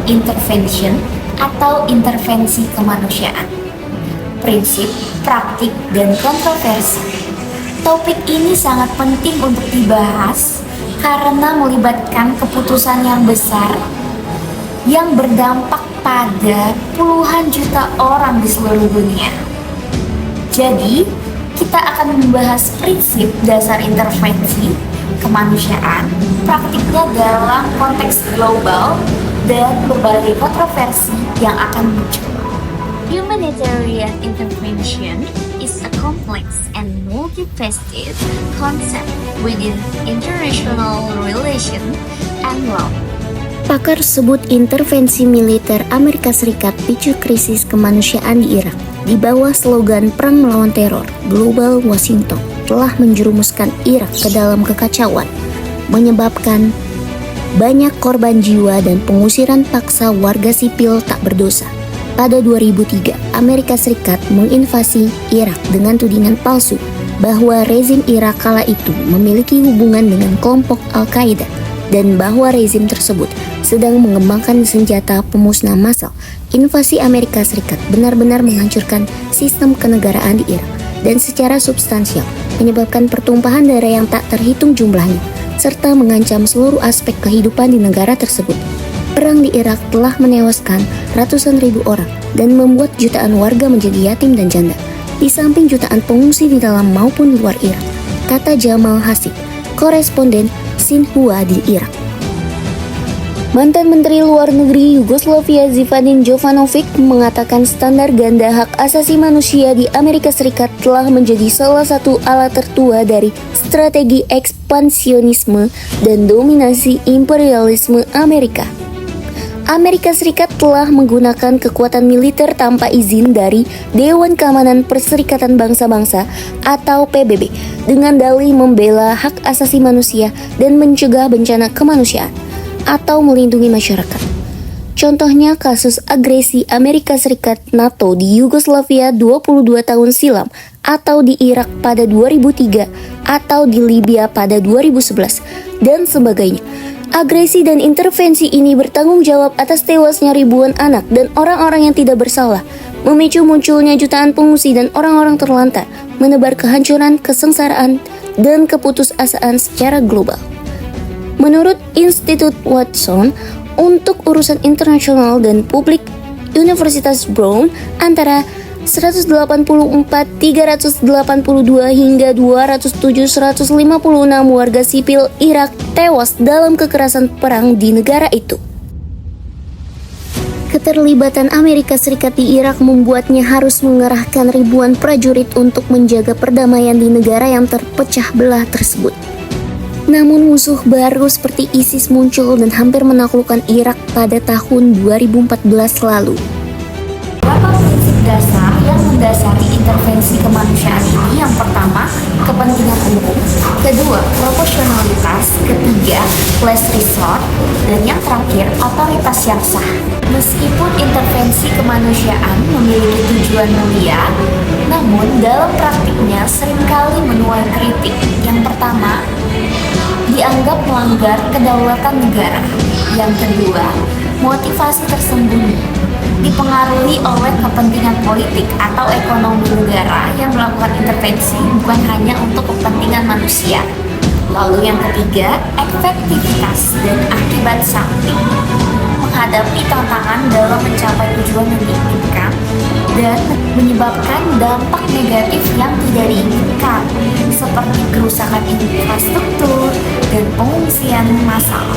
intervention atau intervensi kemanusiaan. Prinsip, praktik, dan kontroversi. Topik ini sangat penting untuk dibahas karena melibatkan keputusan yang besar yang berdampak pada puluhan juta orang di seluruh dunia. Jadi, kita akan membahas prinsip dasar intervensi kemanusiaan, praktiknya dalam konteks global, dan berbagai kontroversi yang akan muncul. Humanitarian intervention is a complex and multifaceted concept within international relations and law. Pakar sebut intervensi militer Amerika Serikat picu krisis kemanusiaan di Irak di bawah slogan Perang Melawan Teror Global Washington telah menjerumuskan Irak ke dalam kekacauan, menyebabkan banyak korban jiwa dan pengusiran paksa warga sipil tak berdosa. Pada 2003, Amerika Serikat menginvasi Irak dengan tudingan palsu bahwa rezim Irak kala itu memiliki hubungan dengan kelompok Al-Qaeda dan bahwa rezim tersebut sedang mengembangkan senjata pemusnah massal. Invasi Amerika Serikat benar-benar menghancurkan sistem kenegaraan di Irak dan secara substansial menyebabkan pertumpahan darah yang tak terhitung jumlahnya, serta mengancam seluruh aspek kehidupan di negara tersebut. Perang di Irak telah menewaskan ratusan ribu orang dan membuat jutaan warga menjadi yatim dan janda, di samping jutaan pengungsi di dalam maupun di luar Irak, kata Jamal Hasib, koresponden Xinhua di Irak. Mantan Menteri Luar Negeri Yugoslavia Zivadin Jovanovic mengatakan standar ganda hak asasi manusia di Amerika Serikat telah menjadi salah satu alat tertua dari strategi ekspansionisme dan dominasi imperialisme Amerika. Amerika Serikat telah menggunakan kekuatan militer tanpa izin dari Dewan Keamanan Perserikatan Bangsa-Bangsa atau PBB dengan dalih membela hak asasi manusia dan mencegah bencana kemanusiaan atau melindungi masyarakat. Contohnya kasus agresi Amerika Serikat NATO di Yugoslavia 22 tahun silam, atau di Irak pada 2003, atau di Libya pada 2011, dan sebagainya. Agresi dan intervensi ini bertanggung jawab atas tewasnya ribuan anak dan orang-orang yang tidak bersalah, memicu munculnya jutaan pengungsi dan orang-orang terlantar, menebar kehancuran, kesengsaraan, dan keputusasaan secara global. Menurut Institut Watson untuk urusan internasional dan publik Universitas Brown, antara 184, 382 hingga 207, 156 warga sipil Irak tewas dalam kekerasan perang di negara itu. Keterlibatan Amerika Serikat di Irak membuatnya harus mengerahkan ribuan prajurit untuk menjaga perdamaian di negara yang terpecah belah tersebut. Namun musuh baru seperti ISIS muncul dan hampir menaklukkan Irak pada tahun 2014 lalu. Beberapa prinsip dasar yang mendasari intervensi kemanusiaan ini: yang pertama, kepentingan umum; kedua, proporsionalitas; ketiga, last resort; dan yang terakhir, otoritas yang sah. Meskipun intervensi kemanusiaan memiliki tujuan mulia, namun dalam praktiknya seringkali menuai kritik. Yang pertama, dianggap melanggar kedaulatan negara. Yang kedua, motivasi tersembunyi, dipengaruhi oleh kepentingan politik atau ekonomi negara yang melakukan intervensi bukan hanya untuk kepentingan manusia. Lalu yang ketiga, efektivitas dan akibat samping, menghadapi tantangan dalam mencapai tujuan yang diinginkan dan menyebabkan dampak negatif yang tidak diinginkan, seperti kerusakan infrastruktur dan pengungsian massal.